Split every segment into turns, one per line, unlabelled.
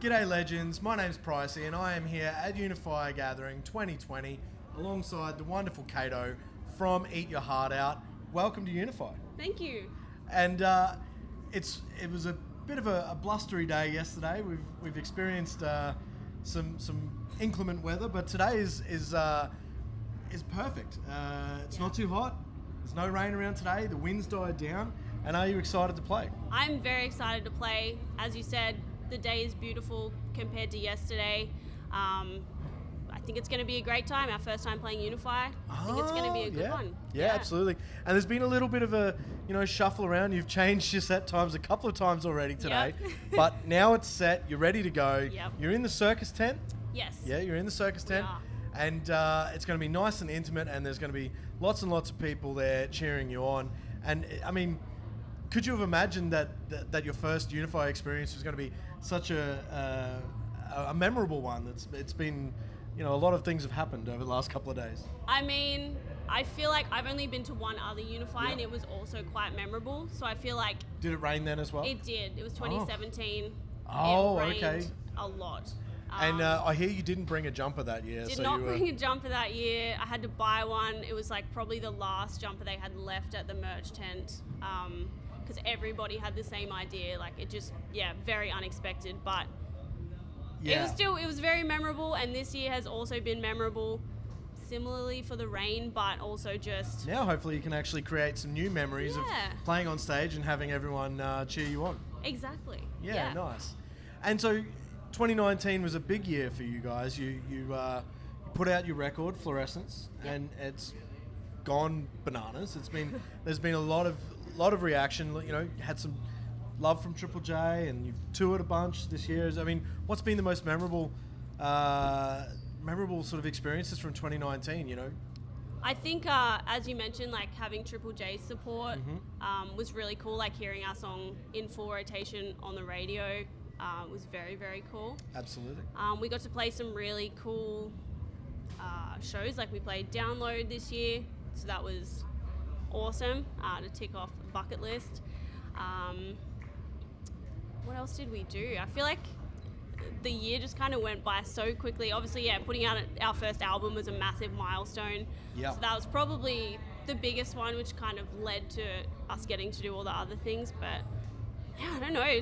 G'day legends, my name's Pricey and I am here at Unify Gathering 2020 alongside the wonderful Kato from Eat Your Heart Out. Welcome to Unify.
Thank you.
And it was a bit of a blustery day yesterday. We've experienced some inclement weather, but today is perfect. It's not too hot. There's no rain around today. The wind's died down. And are you excited to play?
I'm very excited to play. As you said, the day is beautiful compared to yesterday. I think it's going to be a great time. Our first time playing Unify. I think it's going to be a good one.
Yeah, absolutely. And there's been a little bit of a shuffle around. You've changed your set times a couple of times already today.
Yep.
But now it's set. You're ready to go.
Yep.
You're in the circus tent.
Yes.
Yeah, you're in the circus tent. And it's going to be nice and intimate, and there's going to be lots and lots of people there cheering you on. And I mean, could you have imagined that your first Unify experience was going to be such a memorable one? It's been, a lot of things have happened over the last couple of days.
I mean, I feel like I've only been to one other Unify, and it was also quite memorable. So I feel like...
Did it rain then as well?
It did. It was 2017.
Oh,
it rained
okay.
A lot.
And I hear you didn't bring a jumper that year.
Did not bring a jumper that year. I had to buy one. It was like probably the last jumper they had left at the merch tent. Because everybody had the same idea. Like it just, very unexpected. But it was very memorable. And this year has also been memorable, similarly for the rain, but also just...
Now hopefully you can actually create some new memories of playing on stage and having everyone cheer you on.
Exactly.
Yeah, nice. And so 2019 was a big year for you guys. You put out your record, Fluorescence, and it's gone bananas. There's been a lot of reaction. Had some love from Triple J, and you've toured a bunch this year. I mean, what's been the most memorable sort of experiences from 2019?
I think, as you mentioned, like having Triple J's support was really cool. Like hearing our song in full rotation on the radio was very, very cool.
Absolutely.
We got to play some really cool shows. Like we played Download this year, so that was awesome to tick off the bucket list. What else did we do? I feel like the year just kind of went by so quickly. Obviously, putting out our first album was a massive milestone.
Yeah.
So that was probably the biggest one, which kind of led to us getting to do all the other things. But I don't know.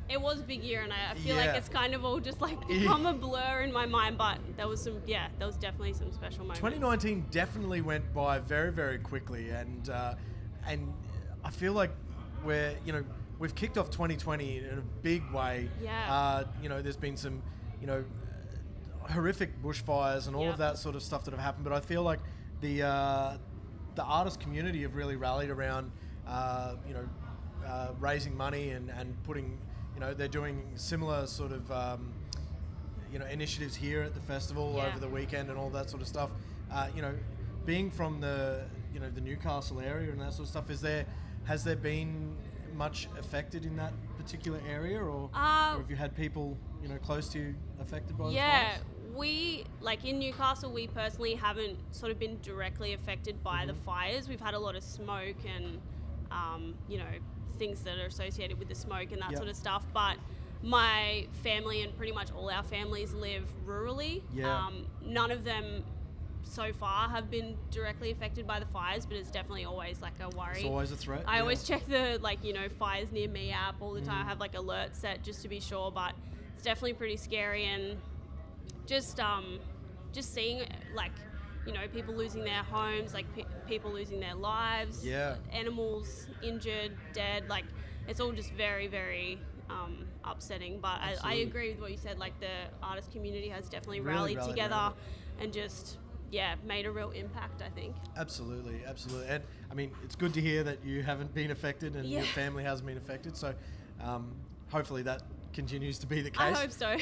It was a big year, and I feel like it's kind of all just like become a blur in my mind. But there was definitely some special moments. 2019
definitely went by very, very quickly, and I feel like we've kicked off 2020 in a big way.
Yeah.
There's been some, horrific bushfires and all of that sort of stuff that have happened. But I feel like the artist community have really rallied around, raising money and putting, they're doing similar sort of, initiatives here at the festival over the weekend and all that sort of stuff. Being from the Newcastle area and that sort of stuff, has there been much affected in that particular area, or have you had people close to you affected by the fires?
We, like in Newcastle, we personally haven't sort of been directly affected by the fires. We've had a lot of smoke and things that are associated with the smoke and that sort of stuff, but my family and pretty much all our families live rurally. None of them so far have been directly affected by the fires, but it's definitely always like a worry.
It's always a threat.
I always check the fires near me app all the time. I have like alerts set just to be sure, but it's definitely pretty scary. And just seeing people losing their homes, like people losing their lives, animals injured, dead, like it's all just very, very upsetting. But I agree with what you said, like the artist community has definitely rallied together and just made a real impact, I think.
Absolutely. And I mean, it's good to hear that you haven't been affected and your family hasn't been affected. So hopefully that continues to be the case.
I hope so.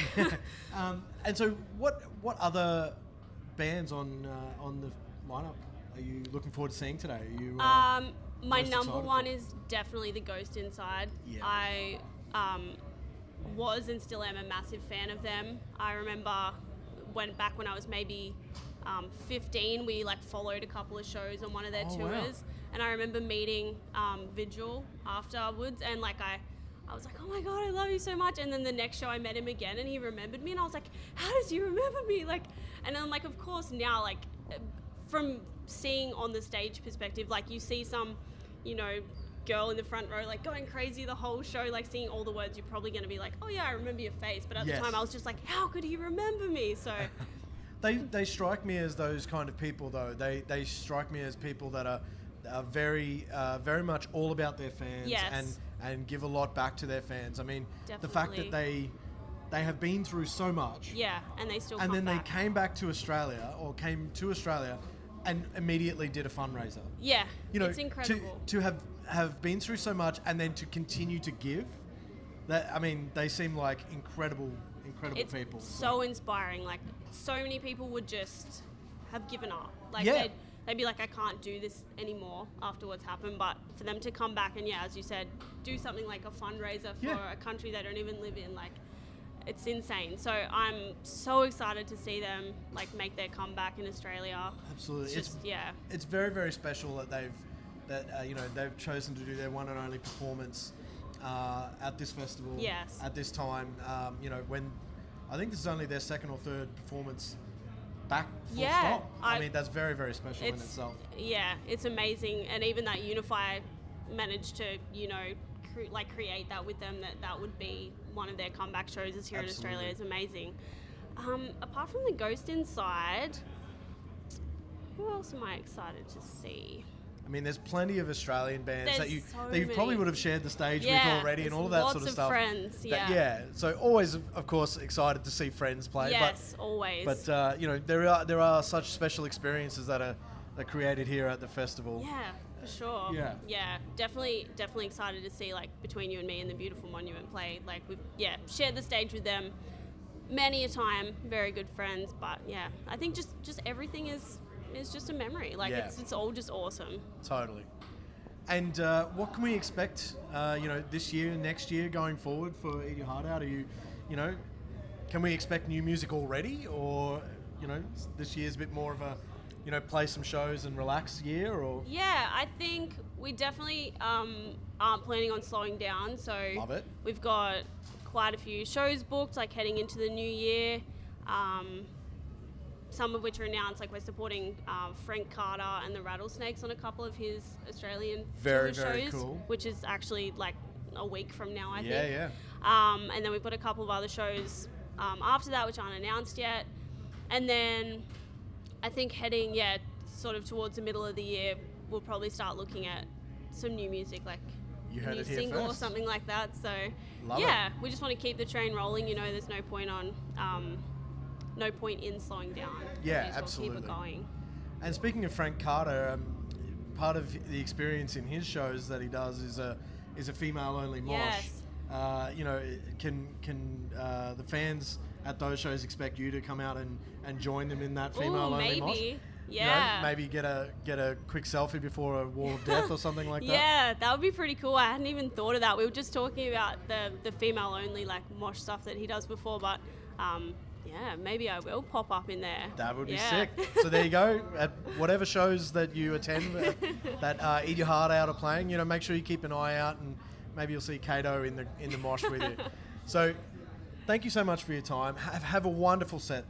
And so what other bands on the lineup are you looking forward to seeing today? Are you,
my number one is definitely The Ghost Inside.
Yeah.
I was and still am a massive fan of them. I remember when I was maybe 15, we followed a couple of shows on one of their tours, and I remember meeting Vigil afterwards, and I was like, oh my God, I love you so much. And then the next show I met him again and he remembered me and I was like, how does he remember me? Like, and I'm like, of course now, like from seeing on the stage perspective, like you see some, you know, girl in the front row like going crazy the whole show, like seeing all the words, you're probably going to be like, oh yeah, I remember your face. But at the time I was just like, how could he remember me? So
they strike me as those kind of people though. They strike me as people that are very much all about their fans and give a lot back to their fans. I mean, the fact that they have been through so much.
Yeah, and they still
and
come
then
back.
they came back to Australia and immediately did a fundraiser.
Yeah,
you know,
it's incredible.
To have been through so much and then to continue to give. That, I mean, they seem like incredible
it's
people.
So inspiring. Like, so many people would just have given up. Like, they'd be like, I can't do this anymore after what's happened. But for them to come back and, as you said, do something like a fundraiser for a country they don't even live in, like, it's insane. So I'm so excited to see them, like, make their comeback in Australia.
Absolutely.
It's
very, very special that they've chosen to do their one and only performance at this festival.
Yes.
At this time, when I think this is only their second or third performance back full stop. I mean, that's very, very special in itself.
Yeah, it's amazing. And even that Unify managed to, create that with them, that would be one of their comeback shows is here in Australia. It's amazing. Apart from the Ghost Inside, who else am I excited to see?
I mean, there's plenty of Australian bands that you
many.
probably would have shared the stage with already and all of that sort of stuff.
Lots of friends,
So always, of course, excited to see friends play.
Yes, always.
But there are such special experiences that are created here at the festival.
Yeah, for sure.
Yeah.
Definitely excited to see, like, Between You and Me and the Beautiful Monument play. Like, we've shared the stage with them many a time. Very good friends. But I think just everything is just a memory. Like, it's all just awesome.
Totally. And what can we expect, this year, next year, going forward for Eat Your Heart Out? Are you, can we expect new music already, or this year's a bit more of a, play some shows and relax year, or?
Yeah, I think we definitely aren't planning on slowing down. So
love it.
We've got quite a few shows booked, like heading into the new year. Some of which are announced, like we're supporting Frank Carter and the Rattlesnakes on a couple of his Australian tour shows,
cool.
Which is actually like a week from now, I think.
Yeah.
And then we've got a couple of other shows after that which aren't announced yet. And then I think heading, sort of towards the middle of the year, we'll probably start looking at some new music, like a new single or something like that. So
Love it.
We just want to keep the train rolling. There's no point in slowing down.
Yeah, absolutely.
Keep it going.
And speaking of Frank Carter, part of the experience in his shows that he does is a female-only mosh.
Yes.
Can the fans at those shows expect you to come out and join them in that female-only mosh?
Maybe. Yeah.
Maybe get a quick selfie before a wall of death or something like that.
Yeah, that would be pretty cool. I hadn't even thought of that. We were just talking about the female-only like mosh stuff that he does before, but maybe I will pop up in there.
That would be sick. So there you go. At whatever shows that you attend that Eat Your Heart Out are playing, make sure you keep an eye out, and maybe you'll see Kato in the mosh with you. So thank you so much for your time. Have a wonderful set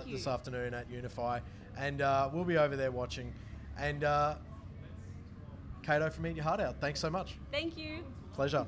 this afternoon at Unify, and we'll be over there watching. And Kato from Eat Your Heart Out, thanks so much.
Thank you.
Pleasure.